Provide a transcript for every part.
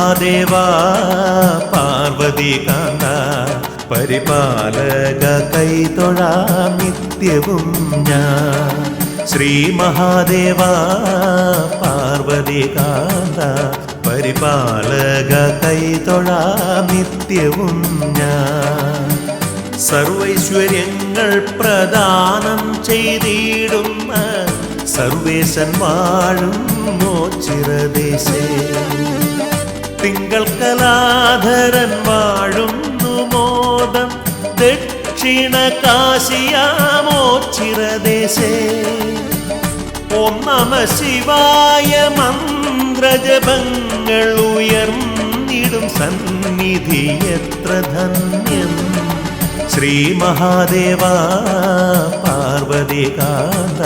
മഹാദേവാ പാർവതികാന്ത പരിപാലക കൈതൊഴാം നിത്യവും ഞാൻ. ശ്രീ മഹാദേവാ പാർവതികാന്ത പരിപാലക കൈതൊഴാം നിത്യവും ഞാൻ. സർവൈശ്വര്യങ്ങൾ പ്രദാനം ചെയ്തിടുന്ന സർവേശൻ വാഴും മോച്ചിറദേശേ. തിങ്കൾ കലാധരൻ വാഴുന്നു മോദം ദക്ഷിണ കാശിയാമോച്ചിറദേശേ. ഓം നമ ശിവായ മന്ത്രജപങ്ങൾ ഉയർന്നിടും സന്നിധി എത്ര ധന്യം. ശ്രീ മഹാദേവാ പാർവതികാന്ത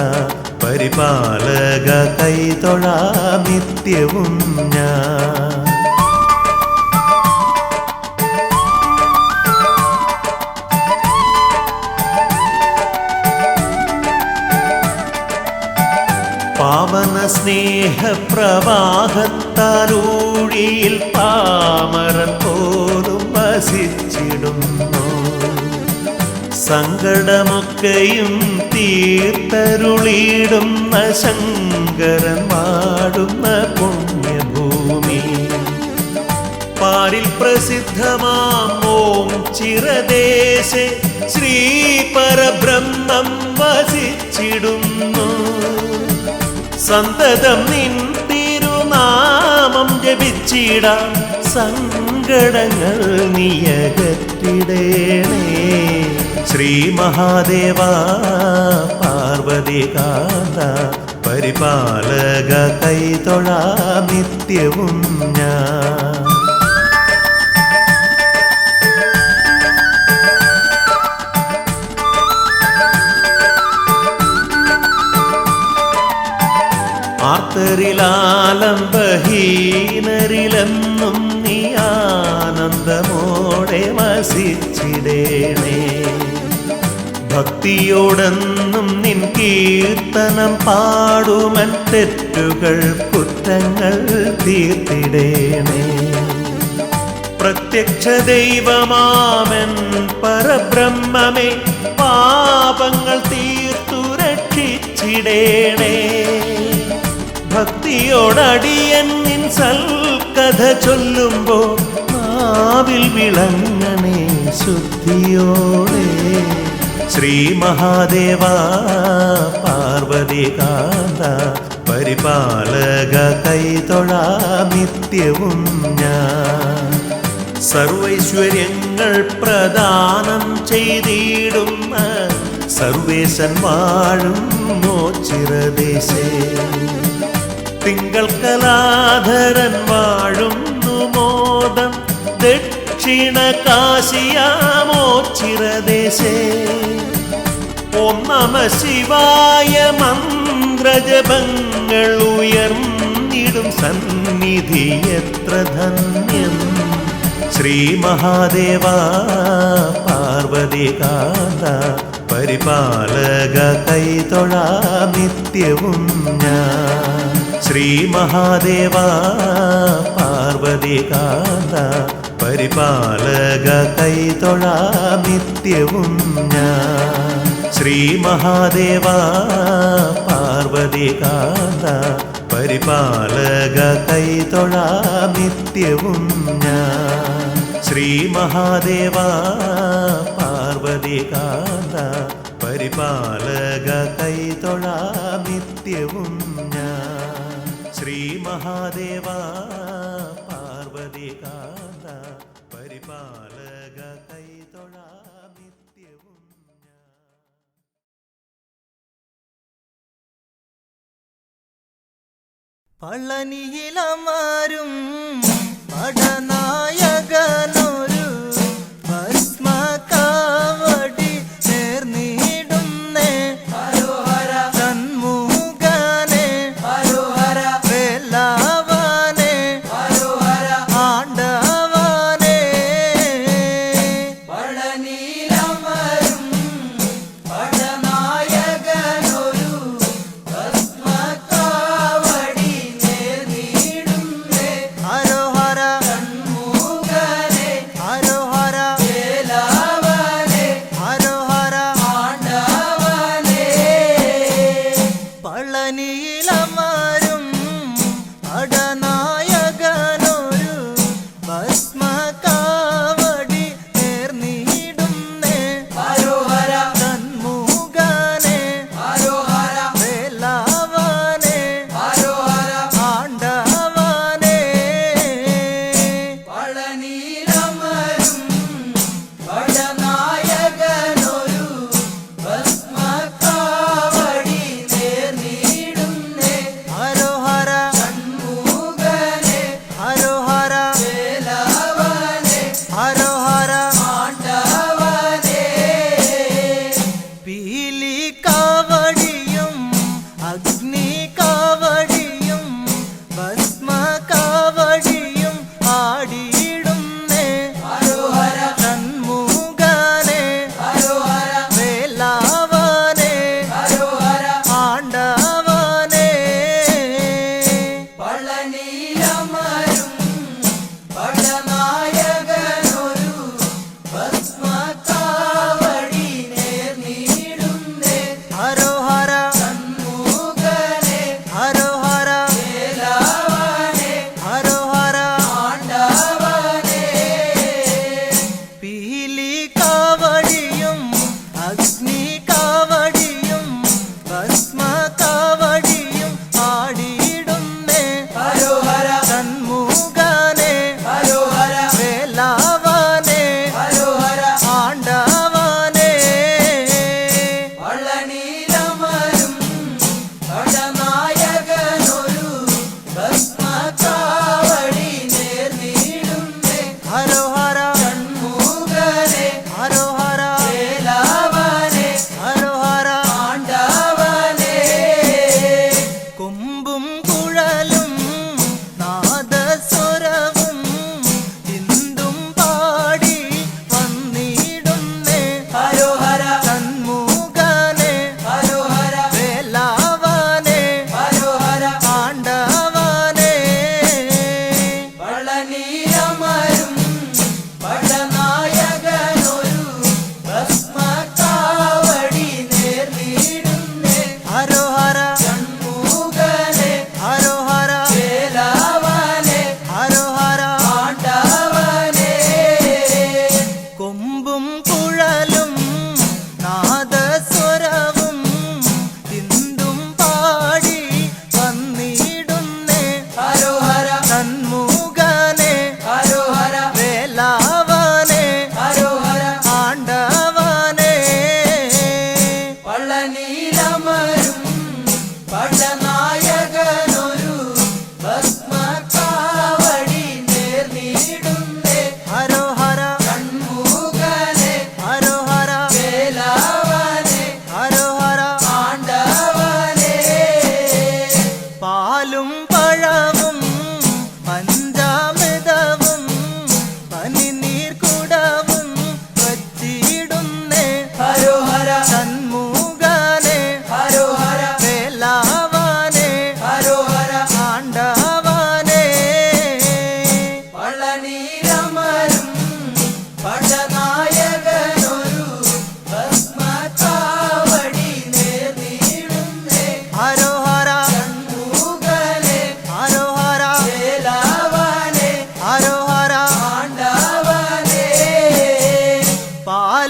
പരിപാലക കൈതൊഴാം നിത്യവും ഞാൻ. പാവന സ്നേഹപ്രവാഹത്താലൂഴിയിൽ പാമരൻ പോലും വസിച്ചിടുന്നു. സങ്കടമൊക്കെയും തീർത്തരുളിടുന്ന ശങ്കരൻ വാടുന്ന പുണ്യഭൂമി. പാരിൽ പ്രസിദ്ധമാം ഓം ചിറദേശേ ശ്രീ പരബ്രഹ്മം വസിച്ചിടുന്നു. സന്തതം നിൻ തിരുനാമം ജപിച്ചിടാം സങ്കടങ്ങൾ നീയകറ്റിടേണേ. ശ്രീ മഹാദേവാ പാർവതികാന്ത പരിപാലക കൈതൊഴാം നിത്യവും ഞാൻ. ആർത്തരിലാലംബഹീനരിലെന്നും നീ ആനന്ദമോടെ വസിച്ചിടേണേ. ഭക്തിയോടെന്നും നിൻ കീർത്തനം പാടുമൻ തെറ്റുകൾ കുറ്റങ്ങൾ തീർത്തിടേണേ. പ്രത്യക്ഷ ദൈവമാമൻ പരബ്രഹ്മമേ പാപങ്ങൾ തീർത്തു രക്ഷിച്ചിടേണേ. ഭക്തിയോടടിയൻ നിൻ സൽക്കഥ ചൊല്ലുമ്പോൾ നാവിൽ വിളങ്ങണേ ശുദ്ധിയോടെ. ശ്രീ മഹാദേവാ പാർവതികാന്ത പരിപാലക കൈതൊഴാം നിത്യവും ഞാൻ. സർവൈശ്വര്യങ്ങൾ പ്രദാനം ചെയ്തിടുന്ന സർവേശൻ വാഴും മോച്ചിറദേശേ. തിങ്കൾ കലാധരൻ വാഴുന്നു മോദം ദക്ഷിണ കാശിയാമോച്ചിറദേശേ. ഓം നമ ശിവായ മന്ത്രജപങ്ങൾ ഉയർന്നിടും സന്നിധി എത്ര ധന്യം. ശ്രീ മഹാദേവാ പാർവതികാന്ത പരിപാലക കൈതൊഴാം നിത്യവും ഞാൻ. ശ്രീ മഹാദേവാ പാർവതികാന്ത പരിപാലക കൈതൊഴാം നിത്യവും ഞാൻ. ശ്രീ മഹാദേവാ പാർവതികാന്ത പരിപാലക കൈതൊഴാം നിത്യവും ഞാൻ. ശ്രീ മഹാദേവാ പാർവതികാന്ത പരിപാലക കൈതൊഴാം നിത്യവും ഞാൻ. ശ്രീ മഹാദേവാ പാർവതികാന്ത പരിപാലക കൈതൊഴാം നിത്യവും ഞാൻ. പളനിയിലമരും പടനായകനൊരു ഭസ്മകാവടി നേർന്നിടുന്നേ. ഷൺമുഖനെ വേലാവനെ ആണ്ടവനെ. പളനിയിലമരും പടനായകനൊരു ഭസ്മകാവടി നേർന്നിടുന്നേ. ഹരോഹര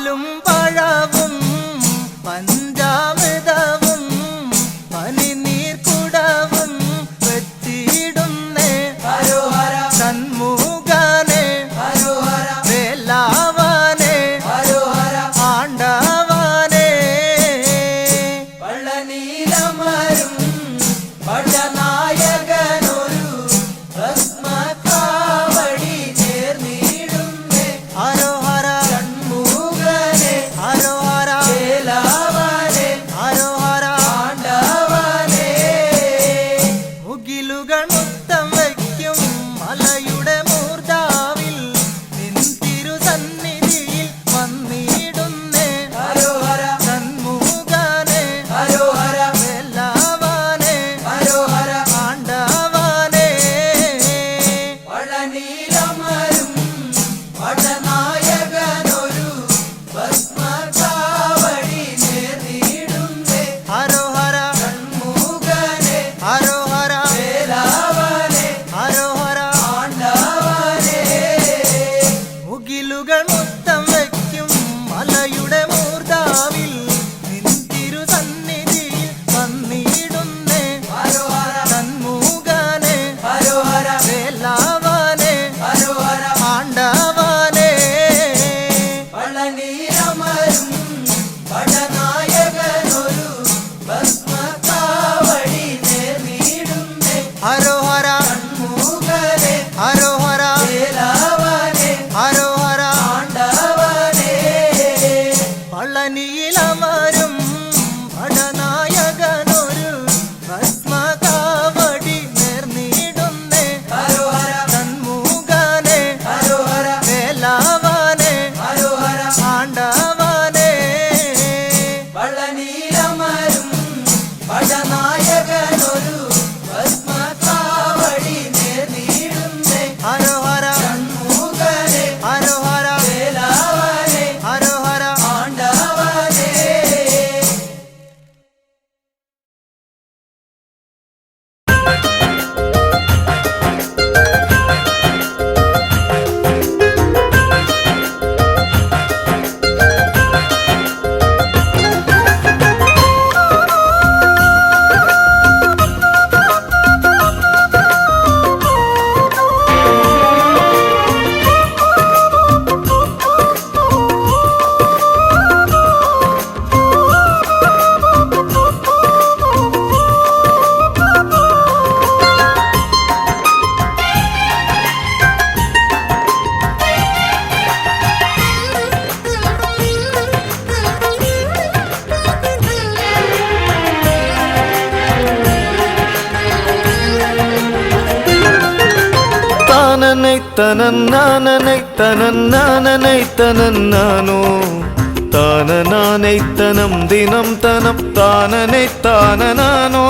പാലും പഴവും പഞ്ചാമൃതവും പനിനീർക്കുടവും വെച്ചിടുന്നേ ഹരോഹര ഷൺമുഖനെ ഹരോഹര വേലാവനെ ഹരോഹര ആണ്ടവനെ വള്ളനീലമരും വടനായകനൊരു ഭസ്മകാവടി ചേർന്നിടുന്നേ ഹരോഹര ഷൺമുഖനെ ഹരോഹര വേലാവനെ ഹരോഹര ആണ്ടവനെ മുകിലുകൾ മുത്തം വയ്ക്കും മലയുടെ മൂർധാവിൽ നിൻ തിരുസന്നിധിയിൽ വന്നിടുന്നേ ഹരോഹര ഷൺമുഖനെ ഹരോഹര വേലാവനെ ഹരോഹര ആണ്ടവനെ വള്ളനീലമരും വടനായകനൊരു ഭസ്മകാവടി നേർന്നിടുന്നേ ഹരോഹര ഷൺമുഖനെ ഹരോഹര വേലാവനെ ഹരോഹര ആണ്ടവനെ മുകിലുകൾ മുത്തം വയ്ക്കും മലയുടെ മൂർധാവിൽ നിൻ തിരുസന്നിധിയിൽ വന്നിടുന്നേ ഹരോഹര ഷൺമുഖനെ ഹരോഹര വേലാവനെ ഹരോഹര ആണ്ടവനെ വള്ളനീലമരും വടനായകനൊരു ഭസ്മകാവടി നേർന്നിടുന്നേ ഹരോഹര ഷൺമുഖനെ ഹരോഹര വേലാവനെ ഹരോഹര ആണ്ടവനെ പളനിയിലമരും ഭടനായകനൊരു ഭസ്മകാവടി നേർന്നിടുന്നേ ഹരോഹര ഷൺമുഖനെ ഹരോഹര വേലാവനെ ഹരോഹര ആണ്ടവനെ വള്ളനീലമരും വടനായകനൊരു ഭസ്മകാവടി നേർന്നിടുന്നേ ഹരോഹര ഷൺമുഖനെ ഹരോഹര വേലാവനെ ഹരോഹര ആണ്ടവനെ താനനൈ തനന്നാനനൈ തനന്നാനനൈ തനന്നാനോ താനനാനൈ തനം ദിനം തനം താനനൈ താനനാനോ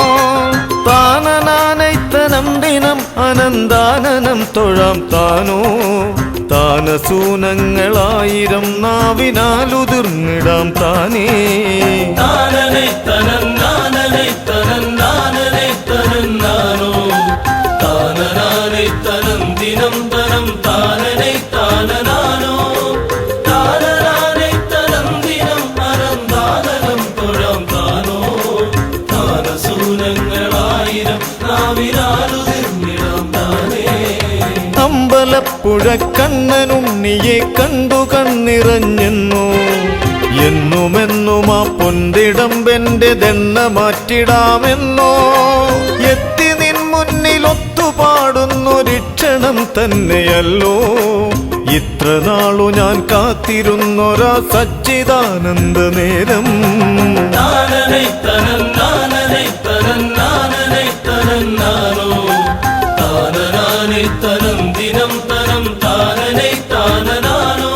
താനനാനൈ തനം ദിനം അനന്താനനം തൊഴാം താനോ താനസൂനങ്ങളായിരം നാവിനാലുതിർന്നിടാം താനേ താനനൈ തനന്നാനനൈ തനന്നാനനൈ തനന്നാനോ താനനാനൈ തനം ദിനം തനം താനനൈ താനനാനോ താനനാനൈ തനം ദിനം അനന്താനനം തൊഴാം താനോ താനസൂനങ്ങളായിരം നാവിനാലുതിർന്നിടാം താനേ അമ്പലപ്പുഴ കണ്ണനുണ്ണിയെ കണ്ടു കണ്ണിറഞ്ഞെന്നു എന്നുമെന്നും ആ പൊന്തിടമ്പെന്റെ ദണ്ണ മാറ്റിടാമെന്നോ എത്തി നിൻ മുന്നിൽ ഒത്തുപാടുന്നൊരിക്ഷണം തന്നെയല്ലോ ഇത്ര നാളു ഞാൻ കാത്തിരുന്നൊരാ സച്ചിദാനന്ദ നേരം താനനൈ തനന്നാനനൈ തനന്നാനനൈ തനന്നാനോ താനനാനൈ തനം ദിനം തനം താനനൈ താനനാനോ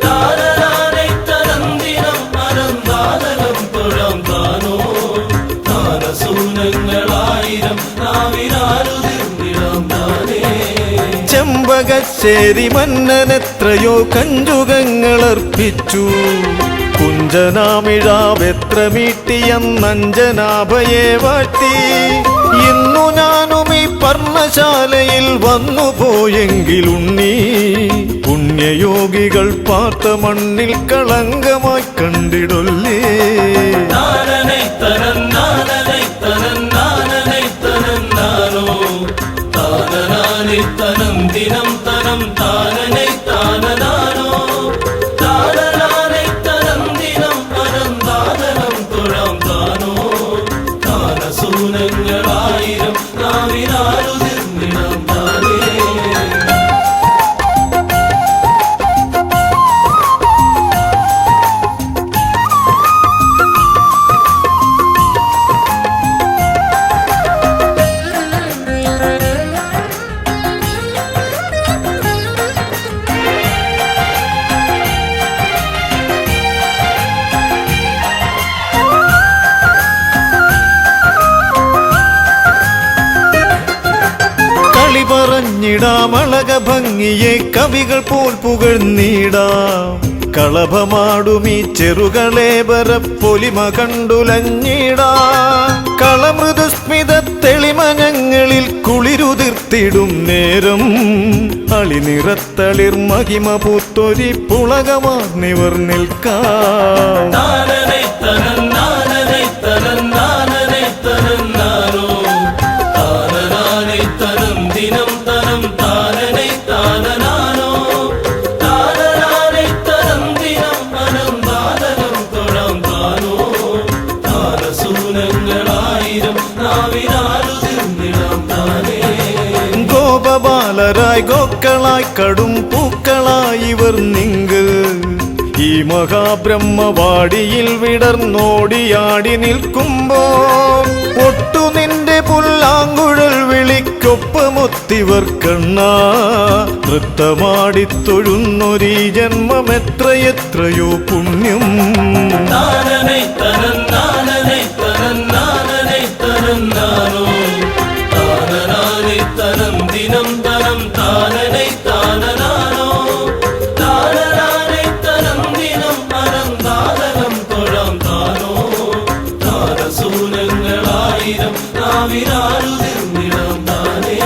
താനനാനൈ തനം ദിനം അനന്താനനം തൊഴാം താനോ താനസൂനങ്ങളായിരം നാവിനാലുതിർന്നിടാം താനേ ചെമ്പകശ്ശേരി മന്നനെത്രയോ കഞ്ചുകങ്ങളർപ്പിച്ചു കുഞ്ചനാമിഴാവെത്ര മീട്ടിയെന്നഞ്ജനാഭയെ വാഴ്ത്തി ഇന്നു ഞാനും ഈ പർണശാലയിൽ വന്നു പോയെങ്കിലുണ്ണി പുണ്യയോഗികൾ പാർത്ത മണ്ണിൽ കളങ്കമായി കണ്ടിടൊല്ലേ. നാനനൈ തനം നാനനൈ തനം നാനനൈ തനം നാനോ താനനാനൈ തനം ദിനം തനം താനനൈ താനനാനോ താനനാനൈ തനം ദിനം പരം താനനം തുഴാം താനോ താനസൂനങ്ങളായിരം നാവിനാലുതിർന്നിടാം താനേ. കളി പറഞ്ഞിടാം അളക ഭംഗിയെ കവികൾ പോൽ പുകഴ്ന്നിടാം കളഭമാടുമീ ചെറുകളേബര പൊലിമ കണ്ടുലഞ്ഞിടാം കളമൃദുസ്മിത തെളിമ ഞങ്ങളിൽ കുളിരുതിർത്തിടും നേരം അളിനിറത്തളിർ മഹിമ പൂത്തൊരി പുളകമാർന്നിവർ നിൽക്കാം. നാനനൈ തനം നാനനൈ തനം നാനനൈ തനം നാനോ താനനാനൈ തനം ദിനം തനം താനനൈ താനനാനോ താനനാനൈ തനം ദിനം പരം താനനം തൊഴാം താനോ താനസൂനങ്ങളായിരം നാവിനാലുതിർന്നിടാം താനേ. ഗോപബാലരായി ഗോക്കളായി കടും പൂക്കളായി ഇവർ നിങ്ക് ഈ മഹാബ്രഹ്മവാടിയിൽ വിടർന്നോടിയാടി നിൽക്കുമ്പോ ഒട്ടു നിന്റെ പുല്ലാങ്കുഴൽ വിളിക്കൊപ്പമൊത്തിവർ കണ്ണാ നൃത്തമാടിത്തൊഴുന്നൊരീ ജന്മമെത്രയെത്രയോ പുണ്യം. നാനനൈ തനം നാനനൈ തനം നാനനൈ തനം നാനോ താനനാനൈ തനം ദിനം തനം താനനൈ താനനാനോ താനനാനൈ തനം ദിനം പരം താനനം തൊഴാം താനോ താനസൂനങ്ങളായിരം നാവിനാലുതിർന്നിടാം താനേ.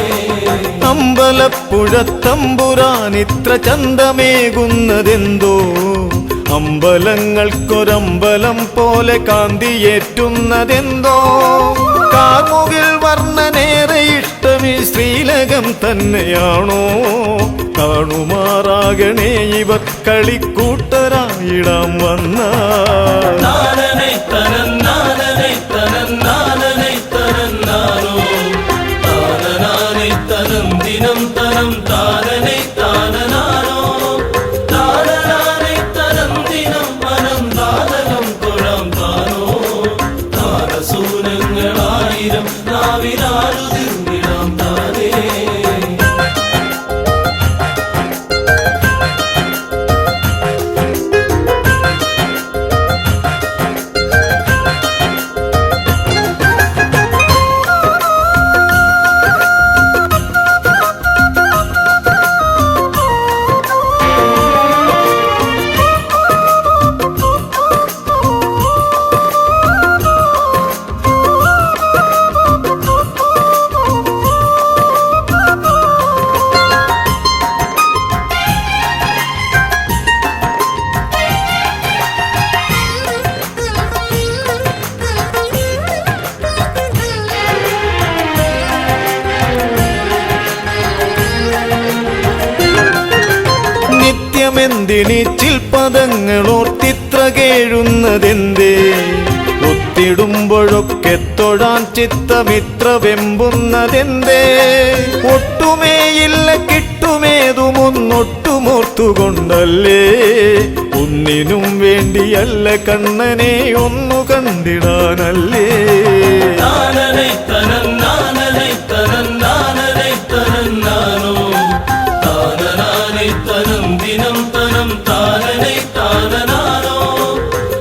അമ്പലപ്പുഴ തമ്പുരാനിത്ര ചന്തമേകുന്നതെന്തോ അമ്പലങ്ങൾക്കൊരമ്പലം പോലെ കാന്തിയേറ്റുന്നതെന്തോ കാർമുകിൽ വർണ്ണനേറെ ഇഷ്ടമീ ശ്രീലകം തന്നെയാണോ കാണുമാറാകണേ ഇവർ കളിക്കൂട്ടരായിടാം വന്ന നാനനൈ തനം നാനനൈ തനം നാനനൈ തനം നാനോ താനനാനൈ തനം ദിനം തനം താനനൈ താനനാനോ താനനാനൈ തനം ദിനം പരം താനനം തൊഴാം താനോ താനസൂനങ്ങളായിരം നാവിനാലുതിർന്നിടാം താനേ. നിത്യമെന്തിനി ചിൽപദങ്ങളോർത്തിത്ര കേഴുന്നതെന്തേ ഒത്തിടുമ്പോഴൊക്കെ തൊഴാൻ ചിത്തമിത്ര വെമ്പുന്നതെന്തേ ഒട്ടുമേയില്ല കിട്ടുമേതുമൊന്നൊട്ടുമോർത്തുകൊണ്ടല്ലേ ഒന്നിനും വേണ്ടിയല്ല കണ്ണനെ ഒന്നു കണ്ടിടാനല്ലേ. നാനനൈ തനം നാനനൈ തനം നാനനൈ തനം നാനോ താനനാനൈ തനം ദിനം തനം താനനൈ താനനാനോ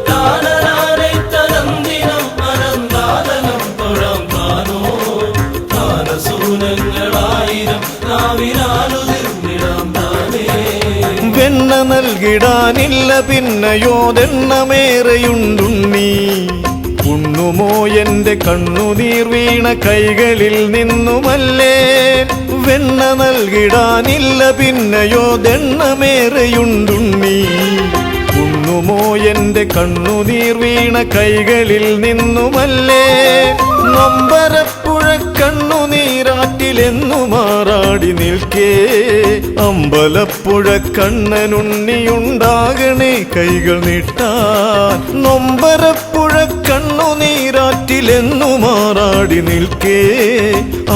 താനനാനൈ തനം ദിനം പരം താനനം തൊഴാം താനോ താനസൂനങ്ങളായിരം നാവിനാലുതിർന്നിടാം താനേ. വെണ്ണ നൽകി നൽകിടാനില്ല പിന്നയോതെണ്ണമേറെയുണ്ടുണ്ണീ. ഉണ്ണുമോ എന്റെ കണ്ണുനീർ വീണ കൈകളിൽ നിന്നുമല്ലേ? വെണ്ണ നൽകിടാനില്ല പിന്നയോതെണ്ണമേറെയുണ്ടുണ്ണീ. ഉണ്ണുമോ എന്റെ കണ്ണുനീർ വീണ കൈകളിൽ നിന്നുമല്ലേ? നൊമ്പരപ്പുഴ കണ്ണുനീരാറ്റിലെന്നു മാറാടി നിൽക്കേ. അമ്പലപ്പുഴ കണ്ണനുണ്ണിയുണ്ടാകണേ കൈകൾ നീട്ടാൻ. നൊമ്പരപ്പുഴ കണ്ണുനീരാറ്റിലെന്നു മാറാടി നിൽക്കേ.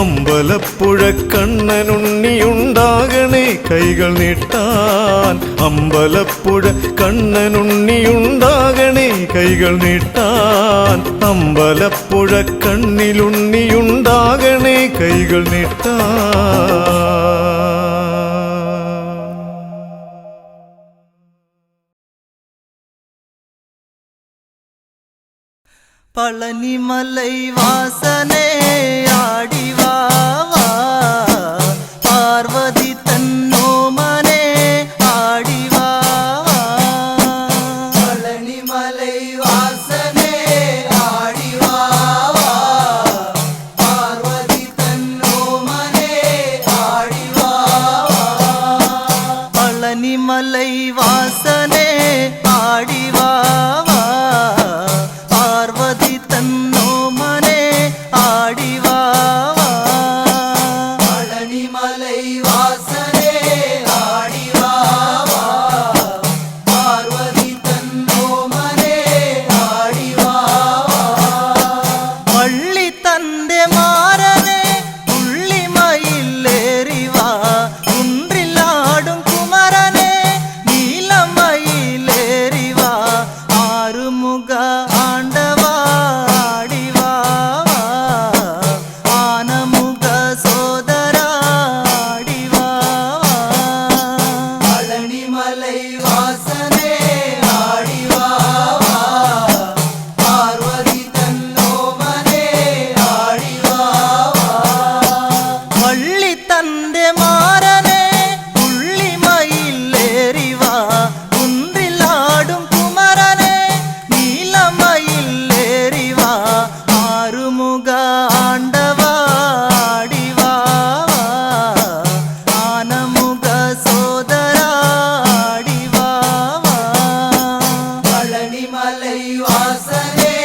അമ്പലപ്പുഴ കണ്ണനുണ്ണിയുണ്ടാകണേ കൈകൾ നീട്ടാൻ. അമ്പലപ്പുഴ കണ്ണനുണ്ണിയുണ്ടാകണേ കൈകൾ നീട്ടാൻ. അമ്പലപ്പുഴ കണ്ണിലുണ്ണിയുണ്ടാകണേ കൈകൾ നീട്ടാൻ. பழனிமலை வாசனே ஆடிவாவா, பார்வதி தன்னோமனே ஆடிவாவா. பழனிமலை வாசனே ஆடிவாவா, பார்வதி தன்னோமனே ஆடிவாவா. பழனிமலை வாசனே ஆடிவாவா, பார்வதி தன்னோ மனே ஆடிவாவா. பழனிமலை வாசனே ஆடிவாவா, பார்வதி தன்னோ மனே ஆடிவாவா. வள்ளி தந்தே மாறனே புள்ளிமயிலேறிவா, குன்றில் ஆடும் குமரனே நீலமயிலேறிவா. ஆறுமுக ஆண்டவா ஆடிவாவா, ஆனமுக சோதரா ஆடிவாவா. பழனிமலை வாசனே ஆடிவாவா, பார்வதி தன்னோ மனே ஆடிவாவா. வள்ளி தந்தே மாறனே புள்ளிமயிலேறிவா, குன்றில் ஆடும் குமரனே நீலமயிலேறிவா. ஆறுமுக ஆண்டவா ஆடிவாவா, ஆனமுக சோதரா ஆடிவாவா. பழனிமலை வாசனே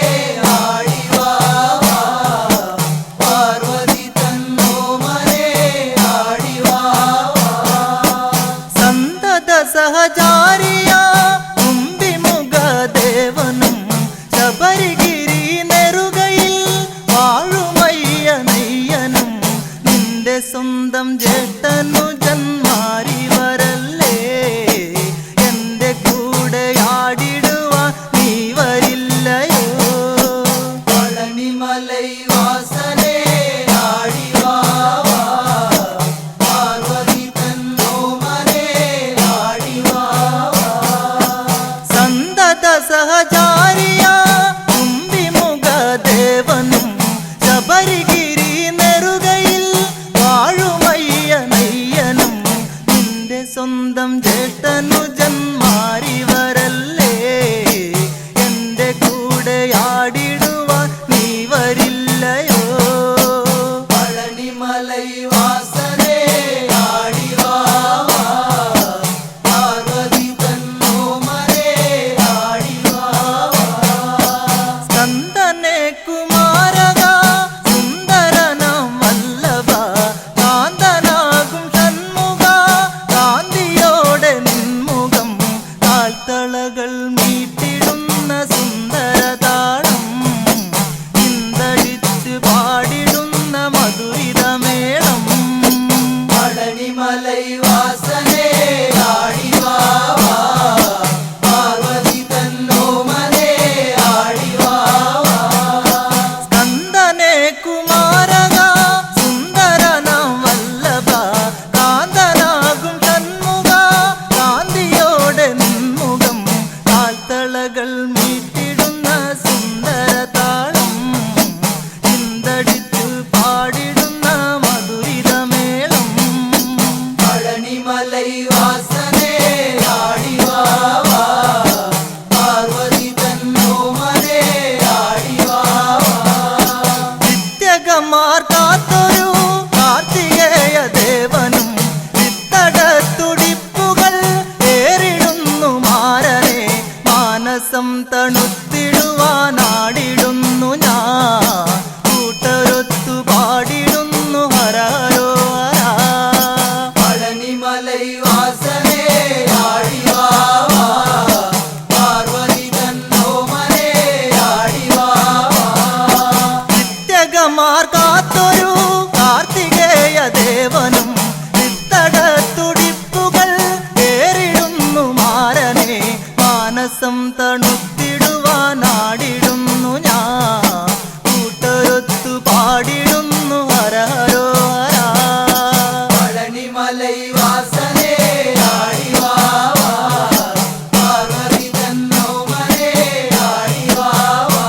ஆடிவாவா, பார்வதி தன்னோ மனே ஆடிவாவா. சந்தத சஹஜாரியா കുംഭിമുഖ ദേവനും ശബരിഗിരി നെറുകയിൽ വാഴുമയ്യനയ്യനും. നിന്റെ സ്വന്തം ജേഷ്ഠനു ജന്മാരിവരല്ലേ, എന്റെ കൂടെ ആടിടുവാൻ നീ വരില്ലയോ? പഴനിമലൈ വാസനേ ആടിവാവാ, പാർവതി തന്നോ മനേ ആടിവാവാ. സന്തത സഹചാരിയ കുംഭിമുഖ ദേവനും ശബരിഗിരി നെറുകയിൽ വാഴുമയ്യനയ്യനും. നിന്റെ സ്വന്തം ജ്യേഷ്ഠനു ജന്മാരിവരല്ലേ, എന്റെ കൂടെ ആടിടുവാൻ നീ വരില്ലയോ? പഴനിമലൈ വാസനേ ആടിവാവാ, പാർവതി തന്നോ മനേ ആടിവാവാ. സ്കന്ദനെ കുമാരക സുന്ദരനം വല്ലഭ, കാന്തനാകും ഷൺമുഖ കാന്തിയോടെ നിൻമുഖം. കാൽത്തളകൾ മീട്ടിടുന്ന സുന്ദരതാളം, ചിന്തടിച്ച് പാടിടുന്ന മധുരിതമേളം. പഴനിമലൈ വാസനേ ആടിവാവാ, പാർവതി തന്നോ മനേ ആടിവാവാ. സ്കന്ദനെ കുമാരക സുന്ദരനം വല്ലഭ, കാന്തനാകും ഷൺമുഖ കാന്തിയോടെ നിൻമുഖം. കാൽത്തളകൾ മീട്ടിടുന്ന സുന്ദരതാളം, ചിന്തടിച്ചു പാടിടുന്ന മധുരിതമേളം. പഴനിമലൈ വാസനേ ആടിവാ മാനസം തണുത്തിടുവാനാടിടുന്നു ഞാൻ കൂട്ടരൊത്തു പാടിടുന്നു ഹരഹരോ ഹര പഴനിമലൈ വാസനേ ആടിവാവാ പാർവതി തന്നോമനേ ആടിവാവാ നിത്യകമാർ കാത്തൊരു കാർത്തികേയ ദേവനും തുടിപ്പുകൾ ഏറിടുന്നു മാരനെ മാനസം തണുത്തിടുവാനാടിടുന്നു ഞാൻ കൂട്ടരൊത്തു പാടിടുന്നു ഹരഹരോ ഹര പഴനിമലൈ വാസനേ ആടിവാവാ പാർവതി തന്നോമനേ ആടിവാവാ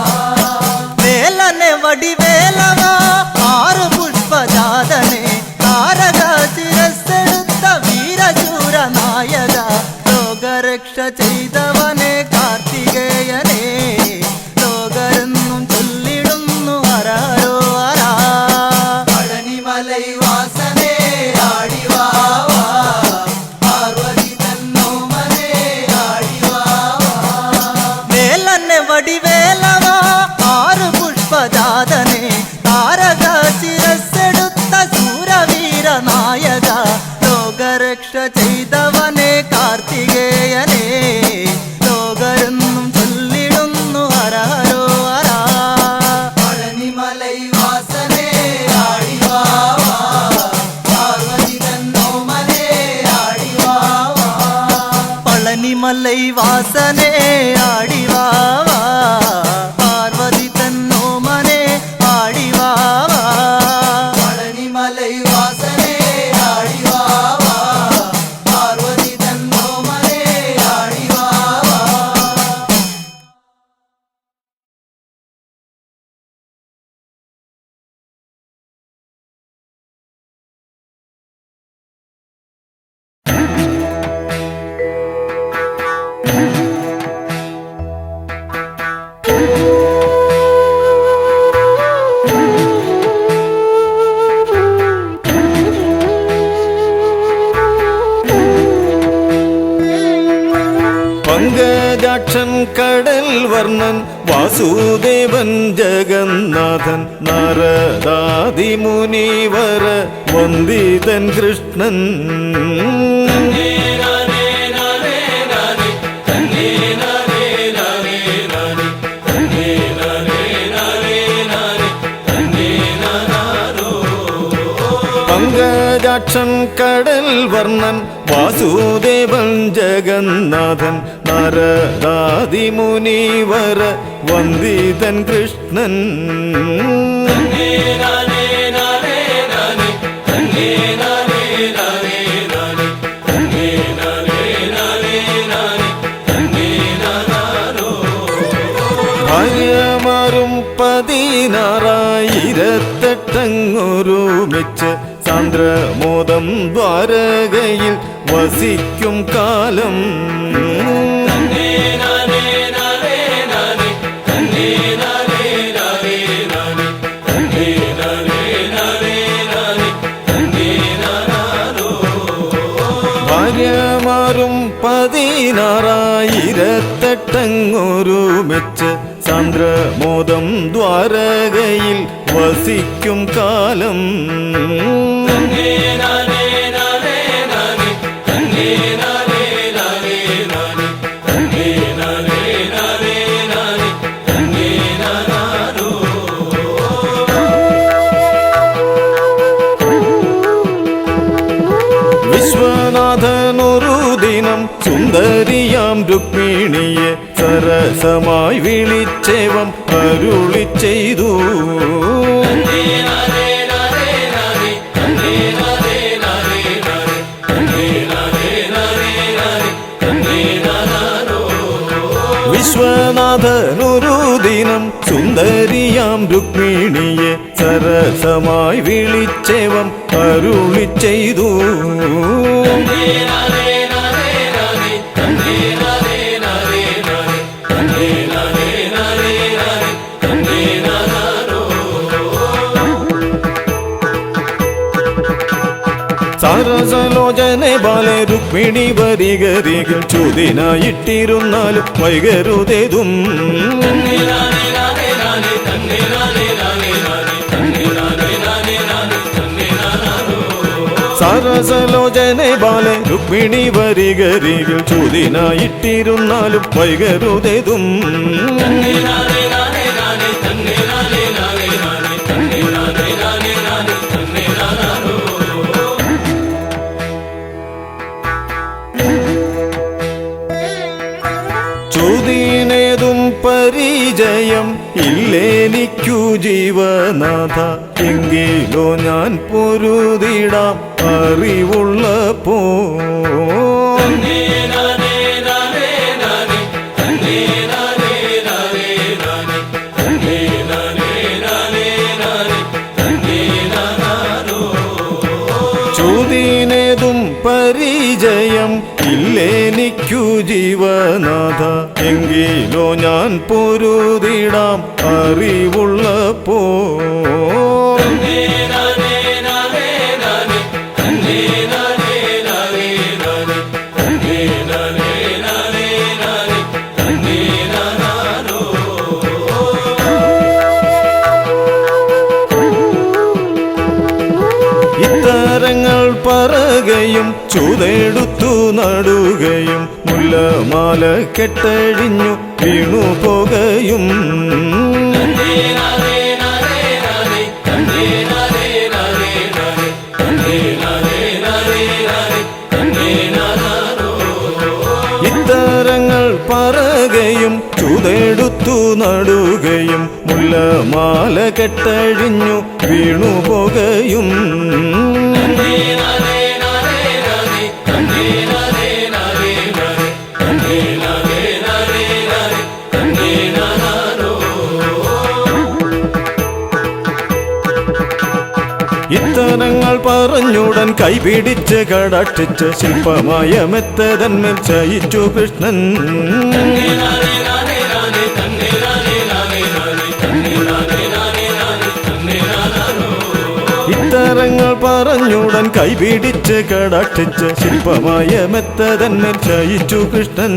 വേലനെ വടിവേലവാ ആറ് പുഷ്പജാതനെ താരക ശിരസ്സെടുത്ത വീരശൂര നായക ലോകരക്ഷ ചെയ്തവനെ കാർത്തികേയനെ ലോകരെന്നും ചൊല്ലിടുന്നു ഹരഹരോ ഹര പഴനിമലൈ വാസനേ ആടിവാവാ പാർവതി തന്നോമനേ ആടിവാവാ വേലനെ വടിവേലവാ ആറ് പുഷ്പജാതനെ താരക ശിരസ്സെടുത്ത ശൂരവീര നായക ലോകരക്ഷ ചെയ്തവനെ കാർത്തികേയനെ ലോകരെന്നും ചൊല്ലിടുന്നു ഹരഹരോ ഹര പഴനിമലൈ വാസനേ ആടിവാവാ പാർവതി തന്നോമനേ ആടിവാവാ പഴനിമലൈ വാസനേ ആടിവാവാ പാർവതി തന്നോമനേ ആടിവാവാ പഴനിമലൈ വാസനേ ആടിവാവാ പാർവതി തന്നോമനേ ആടിവാവാ പങ്കജാക്ഷൻ കടൽ വർണ്ണൻ വാസുദേവൻ ജഗന്നാഥൻ നാരദാദിമുനിവര വന്ദിതൻ കൃഷ്ണൻ പങ്കജാക്ഷൻ കടൽ വർണ്ണൻ വാസുദേവൻ ജഗന്നാഥൻ നാരദാദിമുനിവര വന്ദിതൻ കൃഷ്ണൻ ഭാര്യമാരും 16,000 സാന്ദ്രമോദം ദ്വാരകയിൽ വസിക്കും കാലം ഭാര്യമാരും 16,000 സാന്ദ്രമോദം ദ്വാരകയിൽ വസിക്കും കാലം വിശ്വനാഥനൊരു ദിനം സുന്ദരിയാം രുക്മിണിയെ സരസമായി വിളിച്ചേവം അരുളി ചെയ്തു വിശ്വനാഥനൊരു ദിനം സുന്ദരിയാം രുക്മിണിയെ സരസമായി വിളിച്ചേവം അരുളി ചെയ്തു സാരസലോചനെ ബാലെ രുക്മിണി വരികരികിൽ ചുതിനായിട്ടിരുന്നാലും വൈകരുതേതും സരസലോചനെ ബാല രുക്മിണി വരികരികിൽ ചുതിനായിട്ടിരുന്നാലും വൈകരുതേതും ചുതിനേതും പരിചയം ഇല്ലേനിക്കു ജീവനാഥ എങ്കിലോ ഞാൻ പൊരുതിടാം അറിവുള്ളപ്പോ ചുതിനേതും പരിചയം ഇല്ലേനിക്കു ജീവനാഥ എങ്കിലോ ഞാൻ പൊരുതിടാം അറിവുള്ളപ്പോ ഇത്തരങ്ങൾ പറകയും ചുതെടുത്തു നടുകയും മുല്ലമാല കെട്ടഴിഞ്ഞു വീണു പോകുകയും ഇത്തരങ്ങൾ പറകയും ചുതെടുത്തു നടുകയും മുല്ലമാല കെട്ടഴിഞ്ഞു വീണു പോകുകയും ഇത്തരങ്ങൾ പറഞ്ഞുടൻ കൈപിടിച്ച് കടാക്ഷിച്ച് ശില്പമായ മെത്തതന്മേൽ ചയിച്ചു കൃഷ്ണൻ ഇത്തരങ്ങൾ പറഞ്ഞുടൻ കൈപിടിച്ച് കടാക്ഷിച്ച് ശില്പമായ മെത്തതന്മേൽ ചയിച്ചു കൃഷ്ണൻ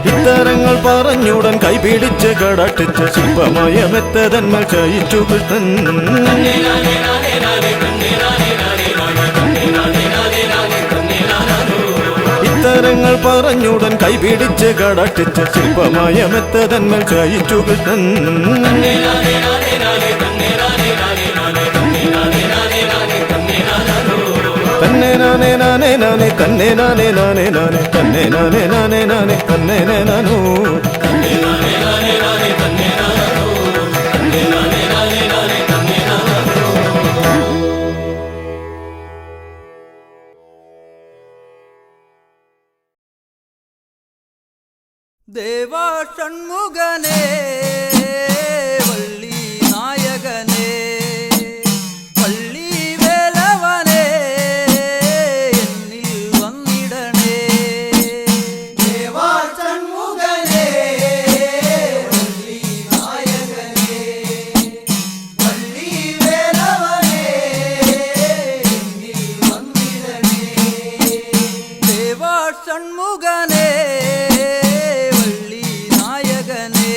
ഇത്തരങ്ങൾ പറഞ്ഞുടൻ കൈപിടിച്ച് കടാക്ഷിച്ച് ശില്പമായ മെത്തതന്മേൽ ചയിച്ചു കൃഷ്ണൻ ഇത്തരങ്ങൾ പറഞ്ഞുടൻ കൈപിടിച്ച് കടാക്ഷിച്ച് ശില്പമായ മെത്തതന്മേൽ ചയിച്ചു കൃഷ്ണൻ തന്നെ നാനേ നാനേ നാനേ തന്നെ നാനേ നാനേ നാനേ തന്നെ നാനേ നാനേ നാനേ തന്നെ നാനോ ദേവാ ഷൺമുഖനേ വള്ളി നായകനേ വള്ളി വേലവനേ എന്നിൽ വന്നിടണേ ദേവാ ഷൺമുഖനേ വള്ളി നായകനേ വള്ളി വേലവനേ എന്നിൽ വന്നിടണേ ദേവാ ഷൺമുഖനേ വള്ളി നായകനേ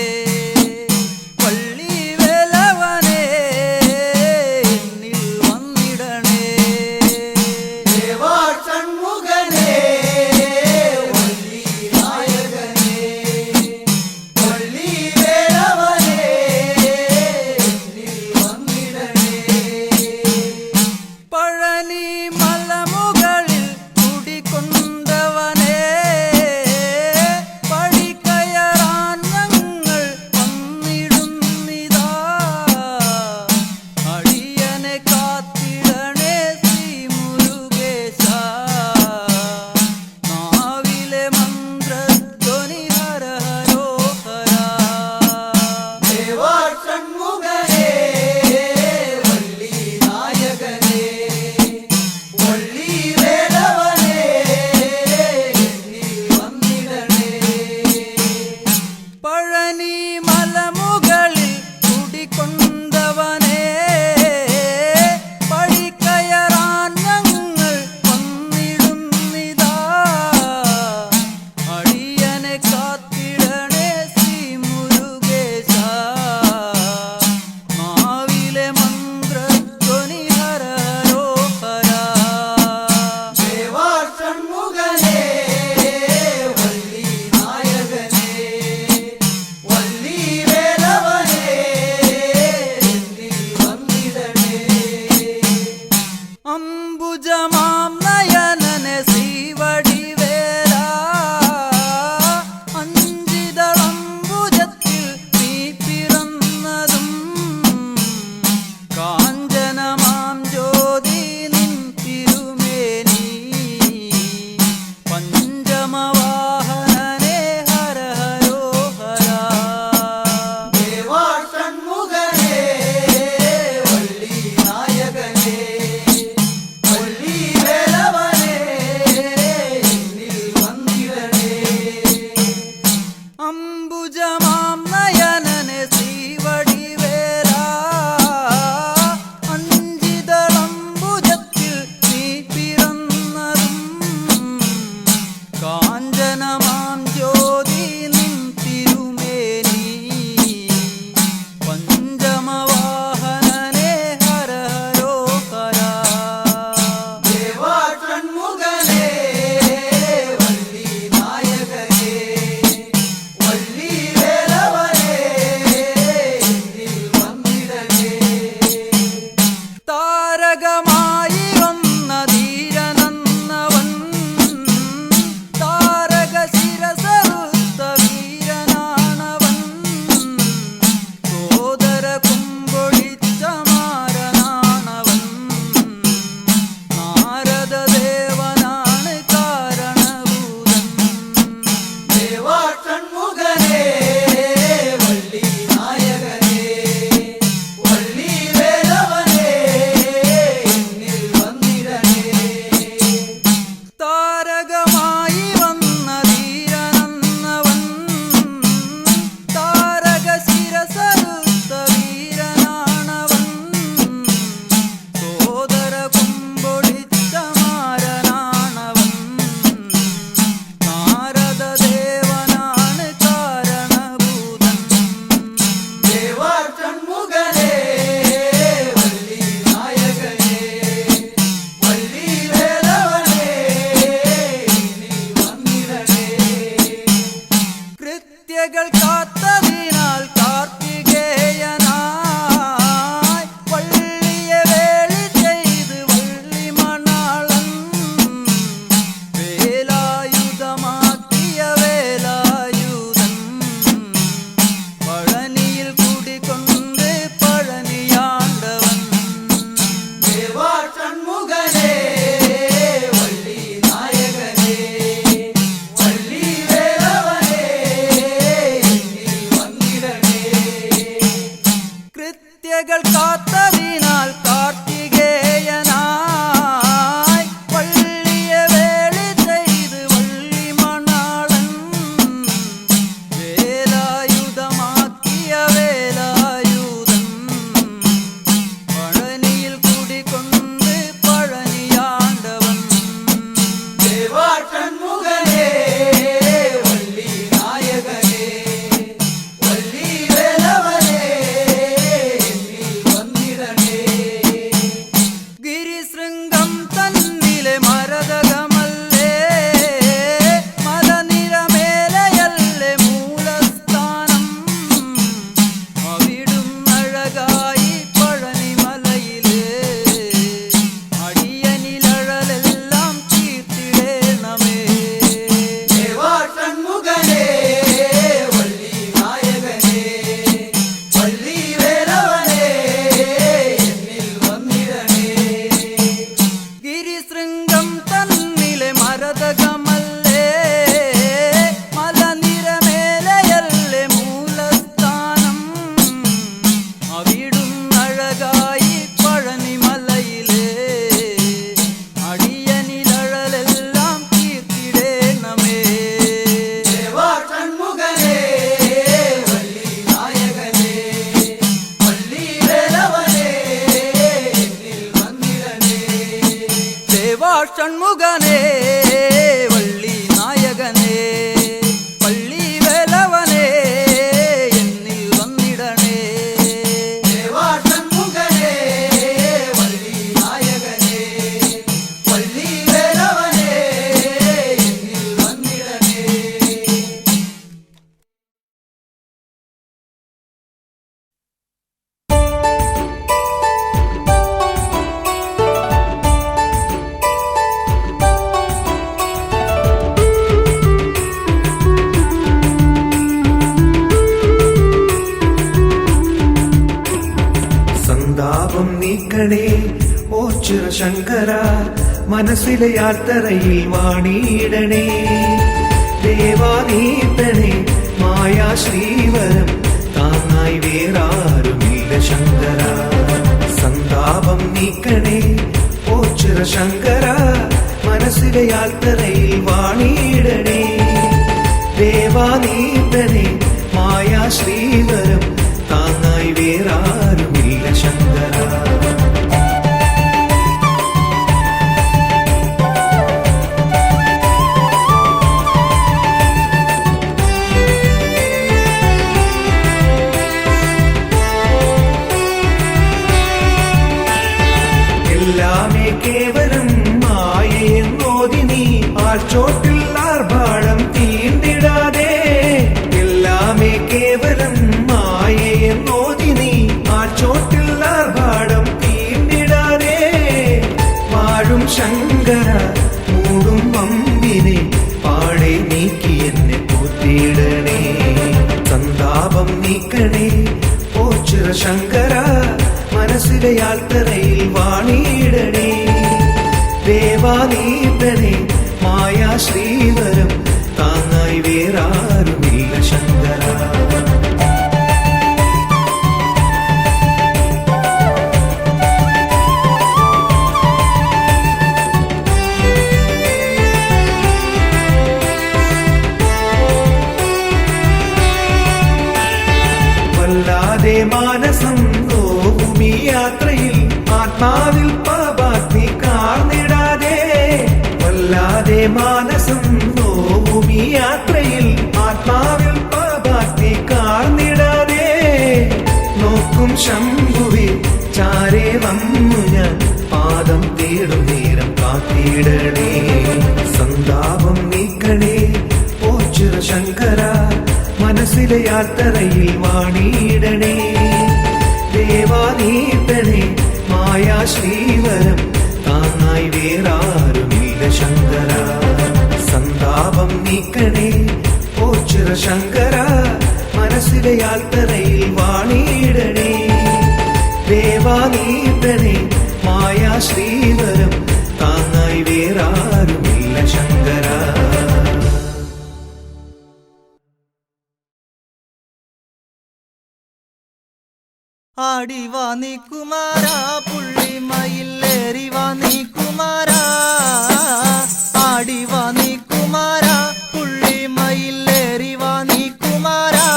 ഷൺമുഖനേ വള്ളി നായകനേ പള്ളി വേലവനേ എന്നിൽ വന്നിടണേ ദേവാ ഷൺമുഖനേ വള്ളി നായകനേ പള്ളി വേലവനേ എന്നിൽ വന്നിടണേ. സന്താപം നീക്കണേ ഓ ശിവശങ്കര മനസ്സിലെ യാത്രയിൽ വാണിയിടണേ ദേവാ നീട്ടണേ മായാ ശ്രീവരം താങ്ങായി വേറാരുമില്ല ശങ്കര സന്താപം നീക്കണേ ഓ ശിവശങ്കര മനസ്സിലെ യാത്രയിൽ വാണിയിടണേ ദേവാ നീട്ടണേ മായാ ശ്രീവരം താങ്ങായി വേറാരുമില്ല ശങ്കര എല്ലാമേ കേവലം മായയെന്നോതി നീ ആർച്ചോട്ടിൽ ആർഭാടം തീണ്ടിടാതെ എല്ലാമേ കേവലം മായയെന്നോതി നീ ആർച്ചോട്ടിൽ ആർഭാടം തീണ്ടിടാതെ വാഴും ശങ്കര മൂടും വമ്പിനെ പാടെ നീക്കി എന്നെ പോറ്റിയിടണേ സന്താപം നീക്കണേ ഓ ശിവശങ്കര മനസ്സിലെ യാത്രയിൽ വാണിയിടണേ ദേവാ നീട്ടണേ മായാ ശ്രീവരം താങ്ങായി വേറാരുമില്ല ശങ്കര വല്ലാതെ മാനസം നോവും ഈ യാത്രയിൽ ആത്മാവിൽ പാപാഗ്നി കാർന്നിടാതെ വല്ലാതെ മാനസം നോവും ഈ യാത്രയിൽ ആത്മാവിൽ പാപാഗ്നി കാർന്നിടാതെ നോക്കും ശംഭുവേ ചാരേ വന്നു ഞാൻ പാദം തേടും നേരം കാത്തിടണേ സന്താപം നീക്കണേ ഓ ശിവശങ്കര മനസ്സിലെ യാത്രയിൽ വാണിയിടണേ ദേവാ നീട്ടണേ മായാ ശ്രീവരം താങ്ങായി വേറാരുമില്ല ശങ്കര സന്താപം നീക്കണേ ഓ ശിവശങ്കര മനസ്സിലെ യാത്രയിൽ വാണിയിടണേ ദേവാ നീട്ടണേ മായാ ശ്രീവരം താങ്ങായി വേറാരുമില്ല ശങ്കര ആടിവാ നീ കുമാരാ പുള്ളിമയിലേറിവാ നീ കുമാരാ ആടിവാ നീ കുമാരാ പുള്ളിമയിലേറിവാ നീ കുമാരാ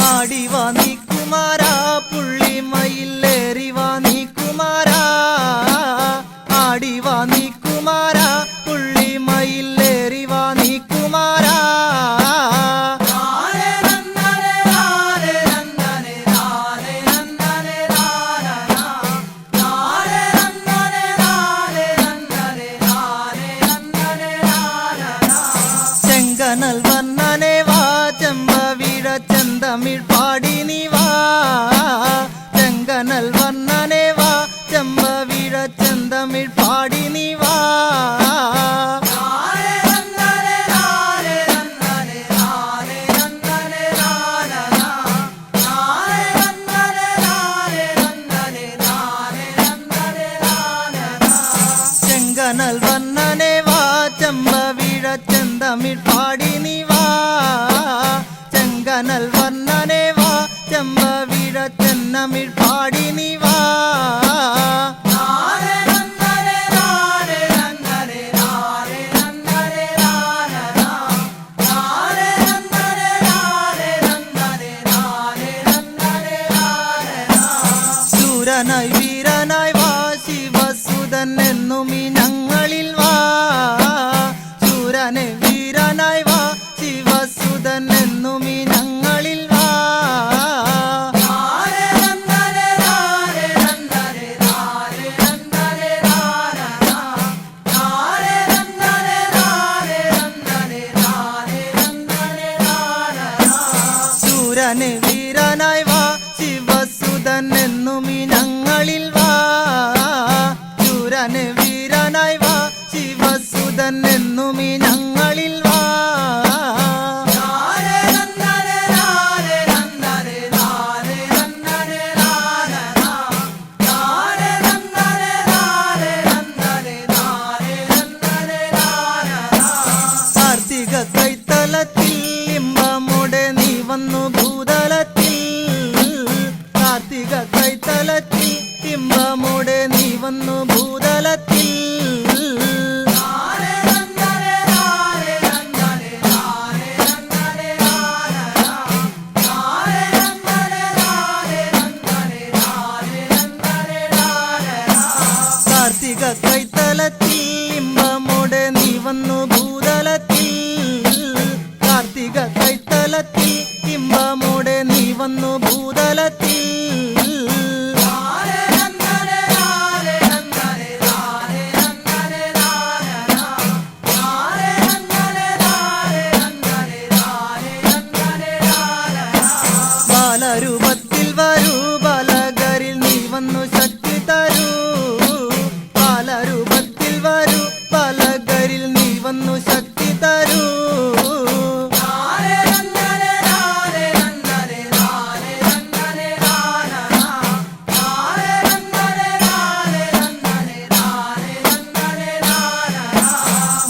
ആടിവാ നീ കുമാരാ പുള്ളിമയിലേറിവാ നീ കുമാരാ ആടിവാ നീ കുമാരാ പുള്ളിമയിലേറിവാ നീ കുമാരാ ചെങ്കനൽ വന്നനെ വാ ചെമ്പവിഴ ചെന്തമിഴ് പാടി നീ വാ ചെങ്കനൽ വന്നനെ വാ ചെമ്പവിഴ ചെന്തമിഴ് പാടി നീ വാ ചെങ്കനൽ വന്നനെ വാ ചെമ്പവിഴ ചെന്തമിഴ് പാടി നീ വാ ചെങ്കനൽ വന്നനെ വാ ചെമ്പവിഴ ചെന്നമിഴ് പാടി നീ വാ ശിവസുതൻ എന്നും ഈ ഞങ്ങളിൽ വാ ശൂരനെ വീരനായി വാ ശിവസുതൻ എന്നും ഈ ഞങ്ങളിൽ വാ ശൂരനെ വീരനായി വാ ശിവസുതൻ എന്നും ഈ ഞങ്ങളിൽ വാ ശൂരനെ വീരനായി വാ ശിവസുതൻ എന്നും ഈ ഞങ്ങളിൽ വാ കാർത്തിക കൈത്തലത്തിൽ ഇമ്പമുടെ നീ വന്നു ഭൂതലത്തിൽ കാർത്തിക കൈത്തലത്തിൽ ഇമ്പമുടെ നീ വന്നു ഭൂതലത്തിൽ കാർത്തിക കൈത്തലത്തിൽ ഇമ്പമുടെ നീ വന്നു ഭൂതലത്തിൽ കാർത്തിക കൈത്തലത്തിൽ ഇമ്പമുടെ നീ വന്നു ഭൂതലത്തിൽ ബാലരൂപത്തിൽ വരൂ ബാലകരിൽ നീ വന്നു ശക്തി തരൂ ബാലരൂപത്തിൽ വരൂ ബാലകരിൽ നീ വന്നു ശക്തി തരൂ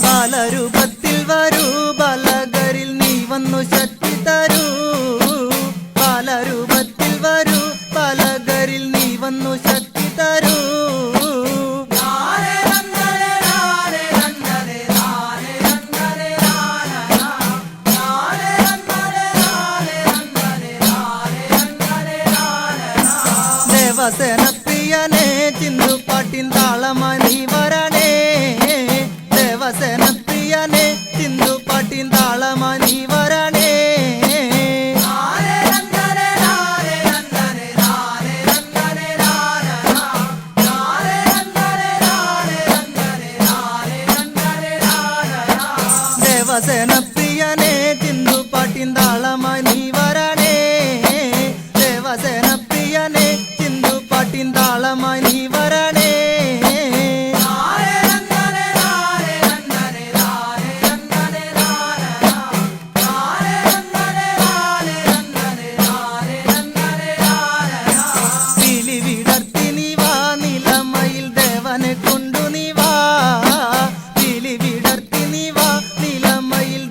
ബാലരൂപത്തിൽ വരൂ ബാലകരിൽ നീ വന്നു ശക്തി തരൂ ബാലരൂപത്തിൽ വരൂ ബാലകരിൽ നീ വന്നു ശക്തി തരൂ ദേവസേന പ്രിയനേ ചിന്തുപാട്ടിൻ താളമായി നീ വരണേ ദേവസേന പ്രിയനേ ചിന്തുപാട്ടിൻ താളമായി നീ വരണേ ദേവസേന പ്രിയനേ ചിന്തുപാട്ടിൻ താളമായി നീ വരണേ ദേവസേന പ്രിയനേ ചിന്തുപാട്ടിൻ താളമായി നീ വരണേ പീലി വിടർത്തി നീ വാ നിലമയിൽ ദേവനെ കൊണ്ടു നീ വാ പീലി വിടർത്തി നീ വാ നിലമയിൽ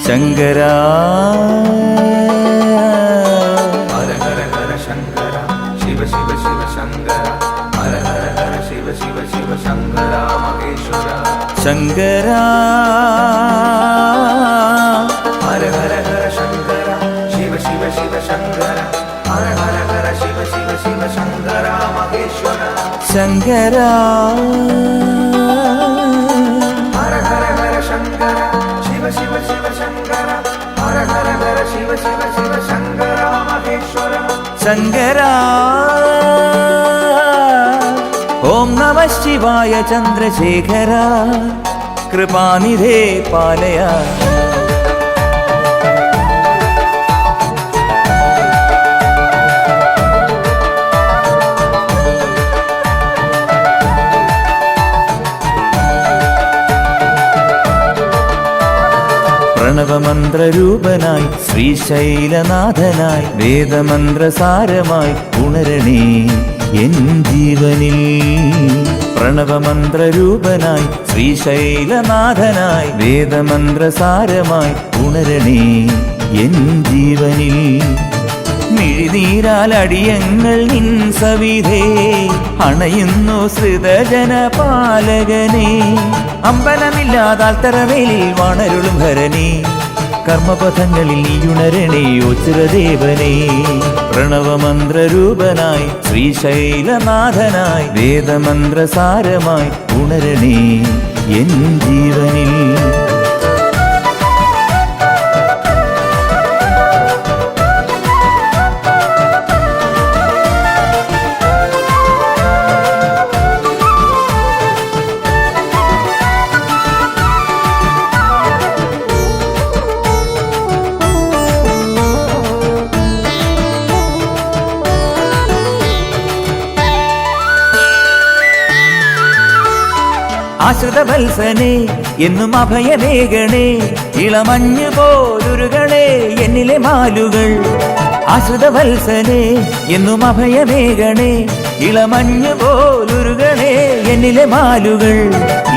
ശങ്കരാ ഹര ഹര ഹര ശങ്കര ശിവ ശിവ ശിവ ശങ്കര ഹര ഹര ഹര ശിവ ശിവ ശിവ ശങ്കര മഹേശ്വര ശങ്കരാ ഹര ഹര ഹര ശങ്കര ശിവ ശിവ ശിവ ശങ്കര ഹര ഹര ഹര ശിവ ശിവ ശിവ ശങ്കര മഹേശ്വര ശങ്കരാ ഹര ഹര ഹര ശങ്കര ശിവ ശിവ ശിവ ശങ്കര ഹര ഹര ഹര ശിവ ശിവ ശിവ ശങ്കര മഹേശ്വര ശങ്കരാ ഓം നമ ശിവായ ചന്ദ്രശേഖര കൃപാനിധേ പാലയ പ്രണവമന്ത്രരൂപനായി ശ്രീശൈലനാഥനായി വേദമന്ത്രസാരമായി ഉണരണേ എൻ ജീവനിൽ പ്രണവമന്ത്രരൂപനായി ശ്രീശൈലനാഥനായി വേദമന്ത്രസാരമായി ഉണരണേ എൻ ജീവനിൽ മിഴിനീരാൽ അടിയങ്ങൾ നിൻ സവിധേ അണയുന്നു ശ്രിതജന പാലകനെ അമ്പലമില്ലാതാൽ തറവേലിൽ വാണരുളും ഹരനേ കർമ്മപഥങ്ങളിൽ നീയുണരണേ ഓച്ചിരദേവനേ പ്രണവമന്ത്രരൂപനായി ശ്രീശൈലനാഥനായി വേദമന്ത്രസാരമായി ഉണരണേ എൻ ജീവനിൽ ആശ്രിതവത്സനെ എന്നും അഭയമേകണേ ഇളമഞ്ഞു പോലുരുകളെ എന്നിലെ മാലുകൾ ആശ്രിതവത്സനെ എന്നും അഭയമേകണേ ഇളമഞ്ഞു പോലുരുകളെ എന്നിലെ മാലുകൾ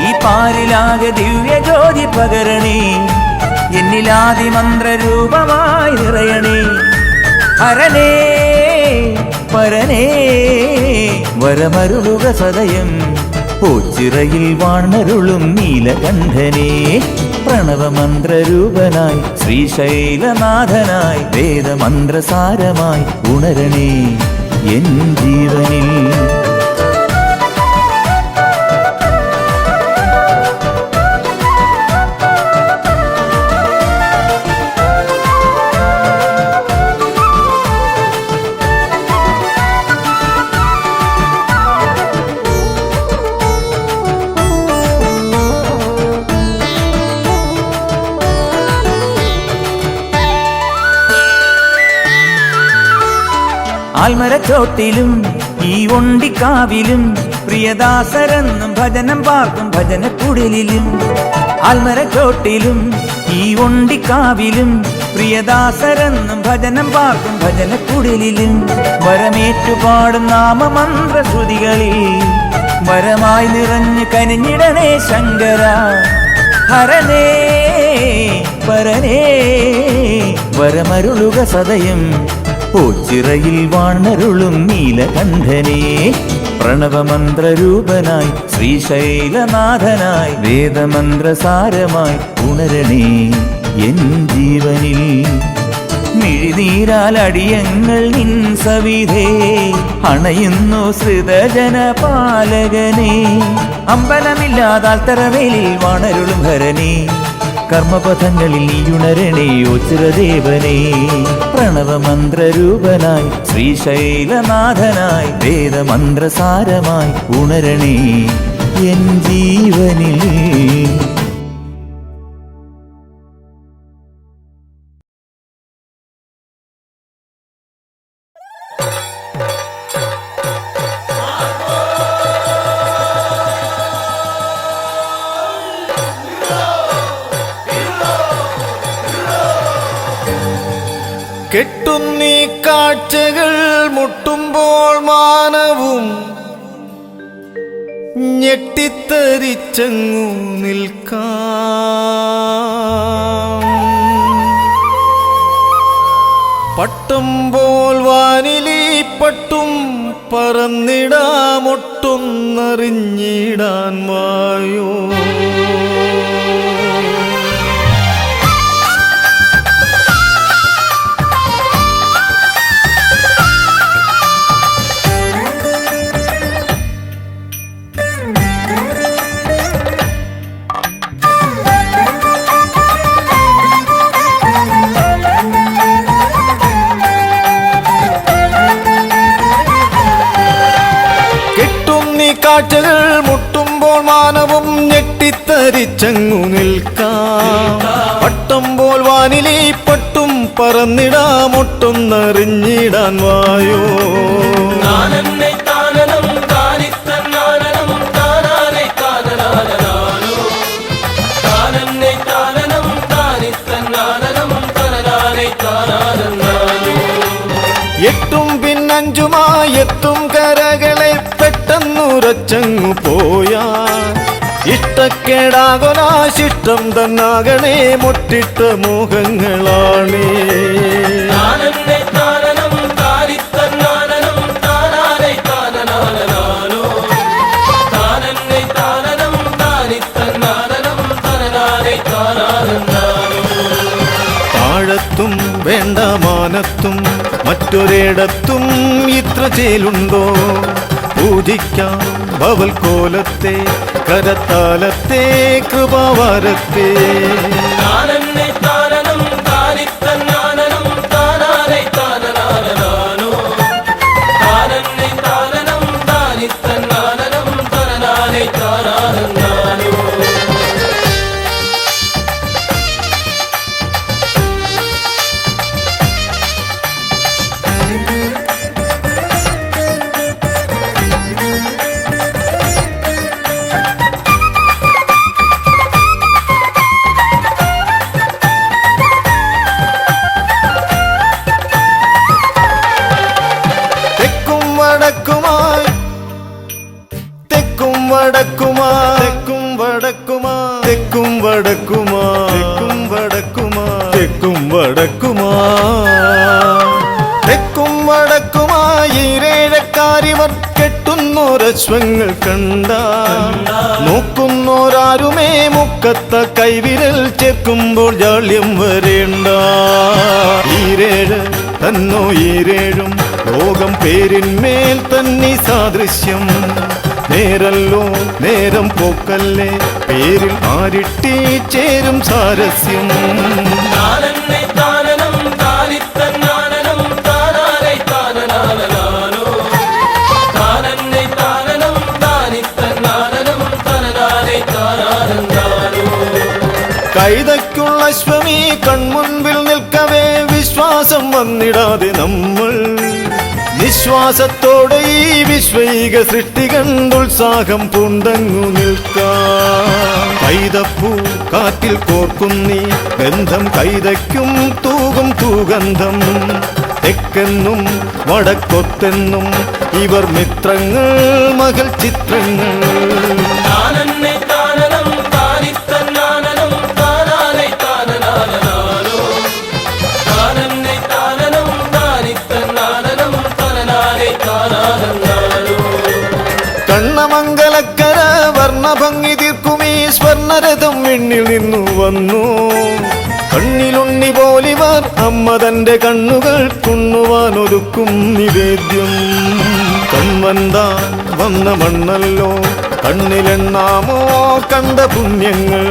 ഈ പാരിലാകെ ദിവ്യജ്യോതി പകരണേ എന്നിലാദി മന്ത്രരൂപമായി നിറയണേ ഹരനേ പരനേ വരമരുളുക സദയം ഓച്ചിറയിൽ വാണരുളും നീലകണ്ഠനേ പ്രണവമന്ത്രരൂപനായി ശ്രീശൈലനാഥനായി വേദമന്ത്രസാരമായി ഉണരണേ എൻ ജീവനിൽ ആൽമരച്ചോട്ടിലും ഈ ഒണ്ടിക്കാവിലും പ്രിയദാസരെന്നും ഭജനം പാർക്കും ഭജനക്കുടിലും ആൽമരച്ചോട്ടിലും ഈ ഒണ്ടിക്കാവിലും പ്രിയദാസരെന്നും ഭജനം പാർക്കും ഭജനക്കുടിലും വരമേറ്റുപാടും നാമമന്ത്രശ്രുതികളിൽ വരമായി നിറഞ്ഞു കനിഞ്ഞിടണേ ശങ്കര ഹരനേ പരനേ വരമരുളുക സദയം ഓച്ചിറയിൽ വാണരുളും നീലകണ്ഠനേ പ്രണവമന്ത്രരൂപനായി ശ്രീശൈലനാഥനായി വേദമന്ത്രസാരമായി ഉണരണേ എൻ ജീവനിൽ മിഴിനീരാൽ അടിയങ്ങൾ നിൻ സവിധേ അണയുന്നു ശ്രിതജന പാലകനെ അമ്പലമില്ലാതാൽ തറവേലിൽ വാണരുളും ഹരനേ കർമ്മപഥങ്ങളിൽ നീയുണരണേ ഓച്ചിരദേവനേ പ്രണവമന്ത്രരൂപനായി ശ്രീശൈലനാഥനായി വേദമന്ത്രസാരമായി ഉണരണേ എൻ ജീവനിൽ കെട്ടുന്നീ കാഴ്ചകൾ മുട്ടുമ്പോൾ മാനവും ഞെട്ടിത്തരിച്ചങ്ങു നിൽക്കാം പട്ടം പോൽ വാനിലീ പട്ടും പറന്നിടാമൊട്ടൊന്നറിഞ്ഞിടാൻ വായോ. കാറ്റുകൾ മുട്ടുമ്പോൾ മാനവും ഞെട്ടിത്തരിച്ചങ്ങു നിൽക്കാം. പട്ടം പോൽ വാനിലീ പട്ടും പറന്നിടാമൊട്ടൊന്നറിഞ്ഞിടാൻ വായോ. എട്ടും പിന്നഞ്ചുമായെത്തും കരകളെ പെട്ടെന്നുറച്ചങ്ങു പോയാ. ഇഷ്ടക്കേടാകൊലാശിഷ്ടം തന്നാകണേ മുട്ടിട്ട മോഹങ്ങളാണേ. താഴത്തും വേണ്ട മാനത്തും മറ്റൊരിടത്തും ഇത്ര ചേലുണ്ടോ. പൂജിക്കാം ഭവൽക്കോലത്തെ കരത്താലത്തെ കൃപാവാരത്തെ. തെക്കും വടക്കുമായിരേഴക്കാരിവർ കെട്ടുന്നോരശ്വങ്ങൾ കണ്ട. നോക്കുന്നോരാരുമേ മുക്കത്ത കൈവിരൽ ചേർക്കുമ്പോൾ ജാള്യം വരേണ്ട. ഈരേഴ് തന്നോ ഈരേഴും ലോകം പേരിന്മേൽ തന്നി സാദൃശ്യം. നേരല്ലോ നേരം പോക്കല്ലേ പേരിൽ ആരിട്ടി ചേരും സാരസ്യം. കൈതയ്ക്കുള്ള അശ്വമീ കൺമുൻപിൽ നിൽക്കവേ വിശ്വാസം വന്നിടാതെ നമ്മൾ. നിശ്വാസത്തോടെ ഈ വിശ്വൈക സൃഷ്ടി കണ്ടുത്സാഹം പൂണ്ടങ്ങു നിൽക്കാം. കൈതപ്പൂ കാറ്റിൽ കോർക്കുന്നീ ഗന്ധം കൈതയ്ക്കും തൂകും തൂഗന്ധം. തെക്കെന്നും വടക്കൊത്തെന്നും ഇവർ മിത്രങ്ങൾ മകൾ ചിത്രങ്ങൾ. കണ്ണമംഗലക്കര വർണ്ണഭംഗി തീർക്കുമീ സ്വർണരഥം വിണ്ണിൽ നിന്നു വന്നു. കണ്ണിലുണ്ണി പോലിവർ അമ്മ തന്റെ കണ്ണുകൾ കുണ്ണുവാനൊരുക്കും നിവേദ്യം. കൺവന്താൻ വന്ന മണ്ണല്ലോ കണ്ണിലെണ്ണാമോ കണ്ട പുണ്യങ്ങൾ.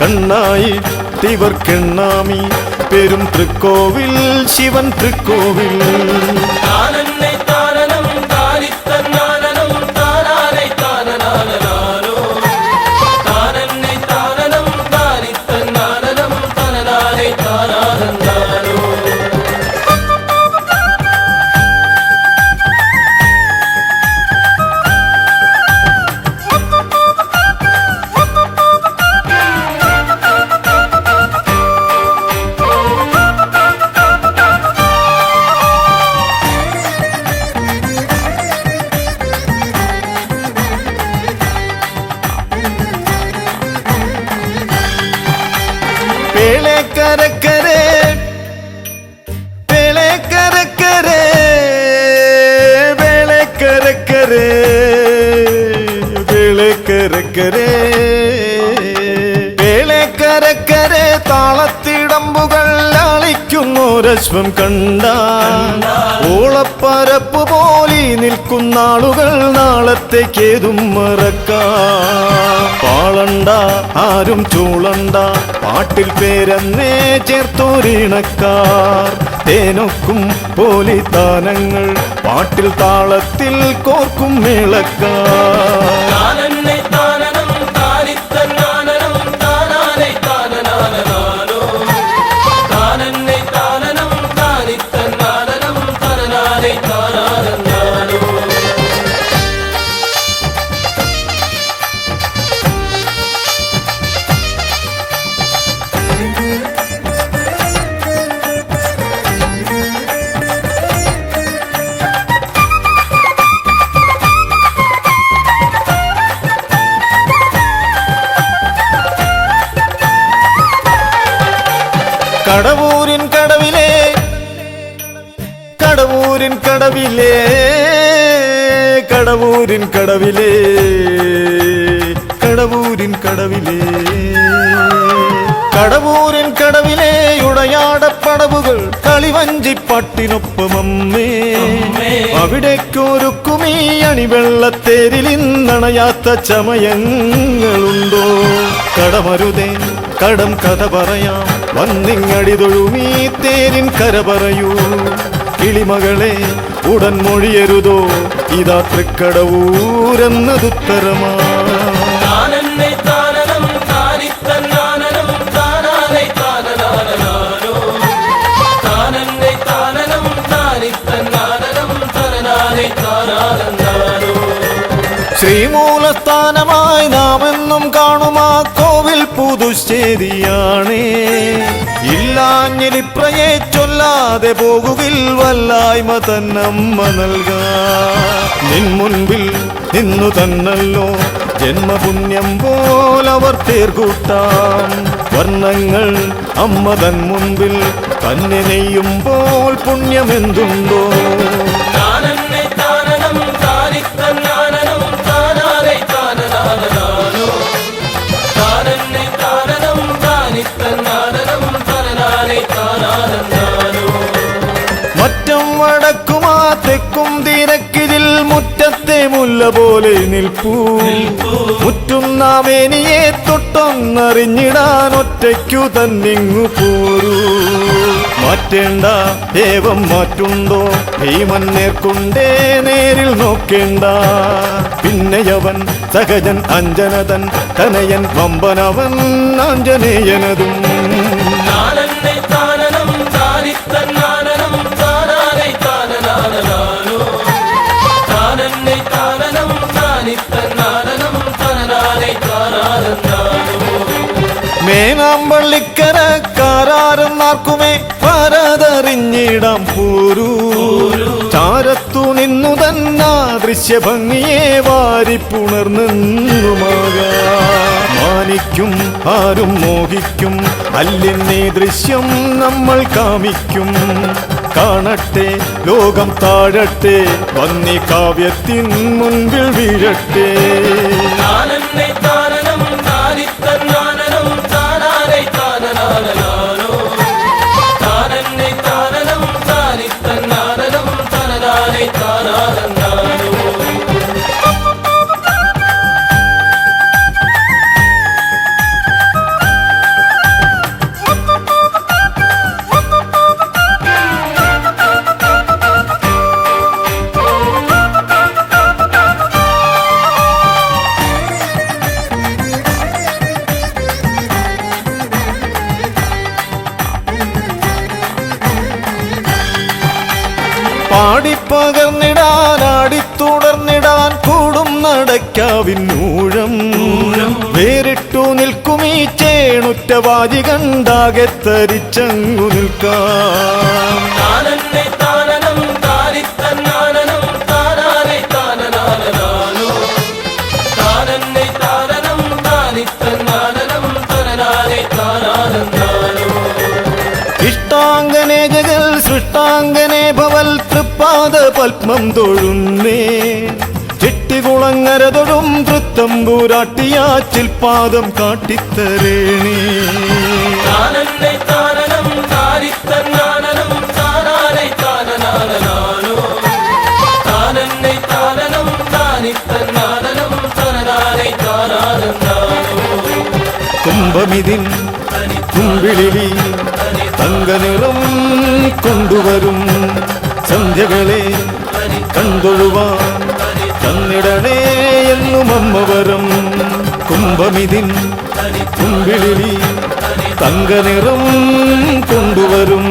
കണ്ണായി തിവർക്കെണ്ണാമി പെരും തൃക്കോവിൽ ശിവൻ തൃക്കോവിൽ. പേളേക്കരക്കരെ പേളേ താളത്തിടമ്പുകൾ ലാളിക്കുന്നൊരശ്വം കണ്ട ഓളപ്പരപ്പ് പോലെ നിൽക്കുന്ന ആളുകൾ നാളത്തേക്കേതും മറക്കാം. പാളണ്ട ആരും ചൂളണ്ട പാട്ടിൽ പേരെന്നേ ചേർത്തോരിണക്കാർ. തേനൊക്കും പോലിത്താനങ്ങൾ പാട്ടിൽ താളത്തിൽ കോർക്കും മേളക്കാർ. കടവൂരിൻ കടവിലെ കടവൂരിൻ കടവിലെ കടവൂരിൻ കടവിലെ കടവൂരിൻ കടവിലെ കടവൂരിൻ കടവിലെ ഉടയാടപ്പടവുകൾ കളിവഞ്ചിപ്പാട്ടിനൊപ്പമമ്മേ. അവിടേക്കൊരുക്കുമീ അണിവെള്ളത്തേരിൽ ഇന്നണയാത്ത ചമയങ്ങളുണ്ടോ? കടമരുതേ കടം കഥ പറയാം വന്നിങ്ങടി തൊഴുമീ തേരിൻ കര പറയൂ. കിളിമകളെ ഉടൻ മൊഴിയരുതോ ഇതാ തൃക്കടവൂരെന്നതുത്തരമാ. ശ്രീമൂലസ്ഥാനമായി നാം എന്നും കാണുമാ കോവിൽ പുതുശ്ശേരിയാണേ. ഇല്ലാഞ്ഞിലിപ്രയെ ചൊല്ലാതെ പോകുകിൽ വല്ലായ്മ തന്നമ്മ നൽകാ. നിൻ മുൻപിൽ നിന്നു തന്നല്ലോ ജന്മപുണ്യം പോലവർ തേർകൂട്ടാം. വർണ്ണങ്ങൾ അമ്മ തൻ മുൻപിൽ തന്നെ നെയ്യുമ്പോൾ പുണ്യമെന്തുണ്ടോ? മറ്റം വടക്കുമാ തെക്കും തിരക്കിതിൽ മുറ്റത്തെ മുല്ല പോലെ നിൽപ്പൂ. മുറ്റുന്ന മേനിയെ തൊട്ടൊന്നറിഞ്ഞിടാൻ ഒറ്റയ്ക്കു തന്നിങ്ങു പോരൂ. മാറ്റേണ്ട ഏവം മാറ്റുണ്ടോ ഭീമൻ നേർക്കൊണ്ടേ നേരിൽ നോക്കേണ്ട. പിന്നെയവൻ സഹജൻ അഞ്ജനതൻ തനയൻ വമ്പനവൻ ആഞ്ജനേയനതും. മേനാമ്പള്ളിക്കരക്കാരെന്നാർക്കുമേ പരതറിഞ്ഞിടാം പോരൂ. ചാരത്തു നിന്നു തന്നാ ദൃശ്യഭംഗിയെ വാരിപ്പുണർന്നെന്നുമാകാം. മാനിക്കും ആരും മോഹിക്കും അല്ലെന്നേ ദൃശ്യം നമ്മൾ കാമിക്കും. കാണട്ടെ ലോകം താഴട്ടെ വന്നി കാവ്യത്തിൻ മുൻപിൽ വീഴട്ടെ. പാടിപ്പകർന്നിടാൻ ആടിത്തുടർന്നിടാൻ കൂടും നടക്കാവിന്നൂഴം. വേറിട്ടു നിൽക്കുമീ ചേണുറ്റ വാജി കണ്ടാകെ തരിച്ചങ്ങു നിൽക്കാം. ഇഷ്ടാംഗനെ ജഗൽ സൃഷ്ടാംഗനെ ഭവൽ തൃപ്പാദ പത്മം തൊഴുന്നേ. ചെട്ടികുളങ്ങര തൊഴും തൃത്തമ്പൂരാട്ടിയാച്ചിൽ പാദം കാട്ടിത്തരേണേ. താനന്നെ താനനം താനിത്തന്നാനനം താനാനെ താനനാനനാനോ താനന്നെ താനനം താനിത്തന്നാനനം തനനാനെ താനാനന്ദാനോ കുംഭമിതിൻ കുമ്പിളിലി തങ്കനിറം കൊണ്ടുവരും സന്ധ്യകളെ കണ്ടൊഴുവാൻ തന്നിടണേ എന്നും അമ്മവരം കുംഭമിതിൻ കുമ്പിളിലി തങ്കനിറം കൊണ്ടുവരും